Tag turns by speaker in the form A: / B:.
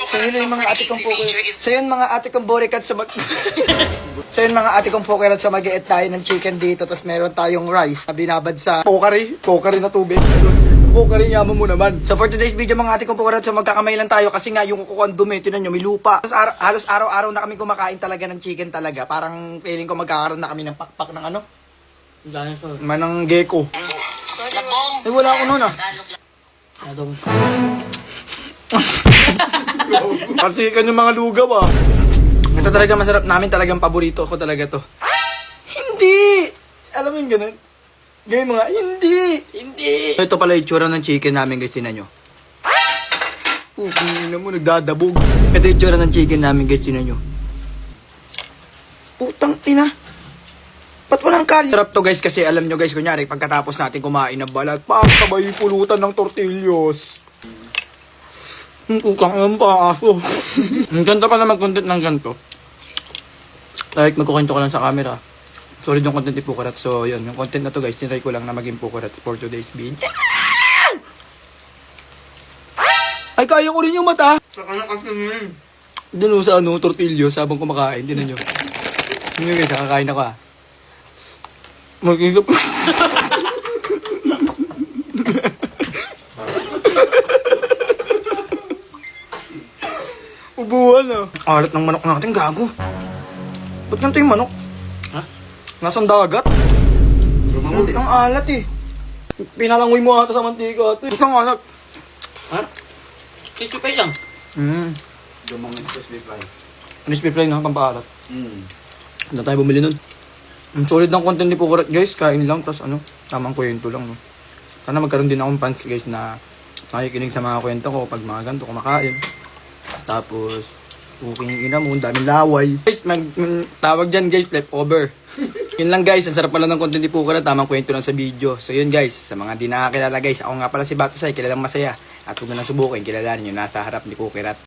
A: So yun yung mga ate kong pokerat. So yun mga ate kong borikat sa mag... So yun mga ate kong pokerat sa mag-eat tayo ng chicken dito. Tapos meron tayong rice na binabad sa pokari na tubig. Pokari yaman mo naman. So for today's video mga ate kong pokerat, so magkakamay lang tayo kasi nga yung kukuha ang dumi, tinan nyo, may lupa. Tapos halos araw-araw na kami kumakain talaga ng chicken talaga. Parang feeling ko magkakaroon na kami ng pakpak ng ano?
B: Dinosaur.
A: Manang gecko. Eh wala ako nun ah. Kasi kan yung mga lugaw ah. Ito talaga masarap namin, talagang paborito ko talaga to. Hindi! Alam mo yung ganun? Ganyan mga, hindi!
B: Hindi!
A: Ito pala yung tsura ng chicken namin guys, tinan nyo. Ina mo, nagdadabog. Ito yung tsura ng chicken namin guys, tinan nyo. Putang ina. Ba't walang kali? Sarap to guys kasi alam nyo guys, kunyari pagkatapos natin kumain ng balat, sabay pulutan ng tortillos. Utang ng paso. Ang ganda pala mag-content ng ganito. Like, magkukwento ko lang sa camera. Solid yung content ni Pukarat. So, yun. Yung content na to guys, tinry ko lang na maging Pukarat for today's video. Ay, kaya ko rin yung mata.
B: Saka na kasi ngayon.
A: Doon sa ano, tortillos habang kumakain. Tinan nyo. Yun guys, nakakain ako ah. Mag-isip. Ubuhan ah. Alat ng manok natin, gago. Ba't ganito yung manok?
B: Ha?
A: Nasaan dagat? Hindi, ang alat eh. Pinalangoy mo ata sa mantika ito. Ba't ang alat?
B: Ha? Crispy pie lang.
C: Lumang crispy fry.
A: Crispy fry na, pampaalat.
C: Mm.
A: Hindi tayo bumili nun. Ang solid ng content ni Pukarat guys. Kain lang, tas ano, tamang kwento lang. No? Sana magkaroon din akong fans guys na nakikinig sa mga kwento ko pag mga ganito kumakain. Tapos, cooking ina mo, ang daming laway. Guys, tawag dyan guys, leftover. Yun lang guys, ang sarap pala ng content ni Pukarat, tamang kwento lang sa video. So yun guys, sa mga di nakakilala guys, ako nga pala si Batusay, kilalang masaya. At kung na subukin, kilalanin nyo, nasa harap ni Pukarat.